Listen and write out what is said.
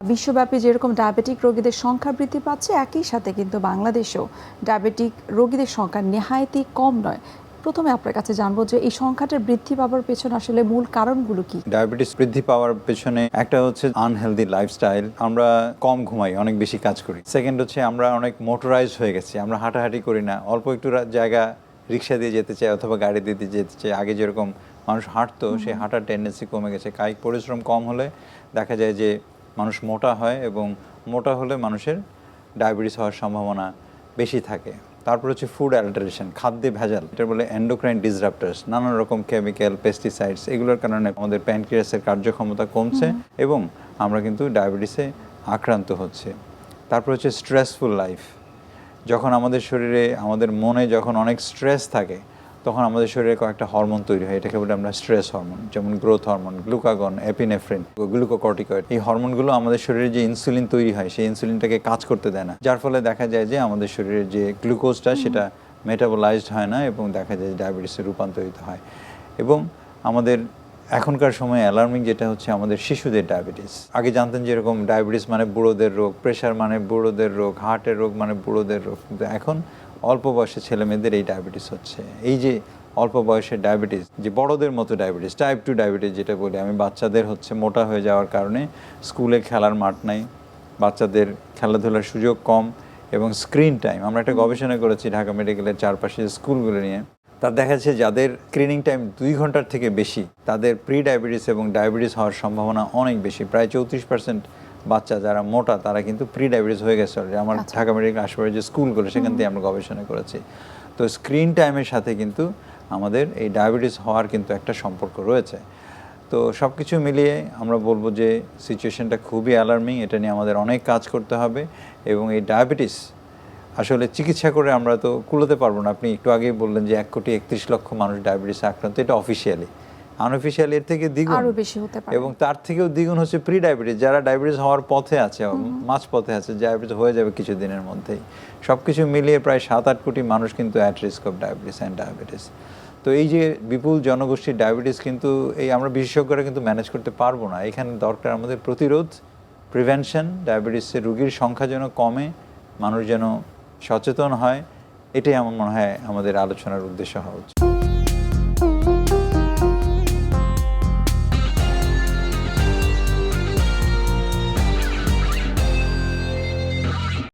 বিশ্বব্যাপী যেরকম ডায়াবেটিক রোগীদের সংখ্যা বৃদ্ধি পাচ্ছে, একই সাথে কিন্তু বাংলাদেশেও ডায়াবেটিক রোগীদের সংখ্যা নেহায়েতই কম নয়। প্রথমে আপনার কাছে জানবো যে এই সংখ্যাটার বৃদ্ধি পাওয়ার পেছনে আসলে মূল কারণগুলো কি? ডায়াবেটিস বৃদ্ধি পাওয়ার পেছনে একটা হচ্ছে আনহেলদি লাইফস্টাইল, আমরা কম ঘুমাই, অনেক বেশি কাজ করি। সেকেন্ড হচ্ছে আমরা অনেক মোটরাইজ হয়ে গেছি, আমরা হাঁটাহাঁটি করি না, অল্প একটু জায়গা রিক্সা দিয়ে যেতে চাই অথবা গাড়ি দিয়ে যেতে চাই। আগে যেরকম মানুষ হাঁটতো, সেই হাঁটার টেন্ডেন্সি কমে গেছে। কায়িক পরিশ্রম কম হলে দেখা যায় যে মানুষ মোটা হয়, এবং মোটা হলে মানুষের ডায়াবেটিস হওয়ার সম্ভাবনা বেশি থাকে। তারপর হচ্ছে ফুড অ্যালটারেশন, খাদ্যে ভেজাল, এটা বলে এন্ডোক্রাইন ডিসরাপ্টার্স, নানান রকম কেমিক্যাল, পেস্টিসাইডস, এগুলোর কারণে আমাদের প্যানক্রিয়াসের কার্যক্ষমতা কমছে এবং আমরা কিন্তু ডায়াবেটিসে আক্রান্ত হচ্ছে। তারপর হচ্ছে স্ট্রেসফুল লাইফ। যখন আমাদের শরীরে, আমাদের মনে যখন অনেক স্ট্রেস থাকে, তখন আমাদের শরীরে কয়েকটা হরমোন তৈরি হয়, এটাকে বলে আমরা স্ট্রেস হরমোন, যেমন growth hormone, glucagon, epinephrine, glucocorticoid. এই হরমোনগুলো আমাদের শরীরে যে ইনসুলিন তৈরি হয়, সেই ইনসুলিনটাকে কাজ করতে দেয় না, যার ফলে দেখা যায় যে আমাদের শরীরের যে গ্লুকোজটা সেটা মেটাবোলাইজড হয় না, এবং দেখা যায় ডায়াবেটিসে রূপান্তরিত হয়। এবং আমাদের এখনকার সময়ে অ্যালার্মিং যেটা হচ্ছে আমাদের শিশুদের ডায়াবেটিস। আগে জানতেন যে এরকম ডায়াবেটিস মানে বুড়োদের রোগ, প্রেশার মানে বুড়োদের রোগ, হার্টের রোগ মানে বুড়োদের রোগ, কিন্তু এখন অল্প বয়সে ছেলে মেয়েদের এই ডায়াবেটিস হচ্ছে। এই যে অল্প বয়সের ডায়াবেটিস, যে বড়দের মতো ডায়াবেটিস, টাইপ 2 ডায়াবেটিস যেটা বলি আমি, বাচ্চাদের হচ্ছে মোটা হয়ে যাওয়ার কারণে স্কুলে খেলার মাঠ নাই, বাচ্চাদের খেলাধুলার সুযোগ কম, এবং স্ক্রিন টাইম। আমরা একটা গবেষণা করেছি ঢাকা মেডিকেলের চারপাশে স্কুলগুলো নিয়ে। তার দেখা যাচ্ছে যাদের স্ক্রিনিং টাইম 2 ঘন্টার থেকে বেশি, তাদের প্রি ডায়াবেটিস এবং ডায়াবেটিস হওয়ার সম্ভাবনা অনেক বেশি। প্রায় 34% বাচ্চা যারা মোটা, তারা কিন্তু প্রি ডায়াবেটিস হয়ে গেছে অলরেডি। আমার ঢাকা মেডিকেল আশেপাশে যে স্কুলগুলো, সেখান থেকে আমরা গবেষণা করেছি। তো স্ক্রিন টাইমের সাথে কিন্তু আমাদের এই ডায়াবেটিস হওয়ার কিন্তু একটা সম্পর্ক রয়েছে। তো সব কিছু মিলিয়ে আমরা বলবো যে সিচুয়েশনটা খুবই অ্যালার্মিং, এটা নিয়ে আমাদের অনেক কাজ করতে হবে। এবং এই ডায়াবেটিস আসলে চিকিৎসা করে আমরা তো কুলোতে পারবো না। আপনি একটু আগেই বললেন যে 1,31,00,000 মানুষ ডায়াবেটিসে আক্রান্ত, এটা অফিসিয়ালি। আনঅফিসিয়ালি এর থেকে দ্বিগুণ, আরো বেশি হতে পারে। এবং তার থেকেও দ্বিগুণ হচ্ছে প্রি ডায়াবেটিস, যারা ডায়াবেটিস হওয়ার পথে আছে, মাঝ পথে আছে, ডায়াবেটিস হয়ে যাবে কিছুদিনের মধ্যেই। সব কিছু মিলিয়ে প্রায় 7-8 কোটি মানুষ কিন্তু at risk of diabetes and diabetes. তো এই যে বিপুল জনগোষ্ঠীর ডায়াবেটিস, কিন্তু এই আমরা বিশেষজ্ঞরা কিন্তু ম্যানেজ করতে পারবো না। এখানে দরকার আমাদের প্রতিরোধ, প্রিভেনশন। ডায়াবেটিসের রোগীর সংখ্যা যেন কমে, মানুষ যেন সচেতন হয়, এটাই আমার মনে হয় আমাদের আলোচনার উদ্দেশ্য হওয়া উচিত।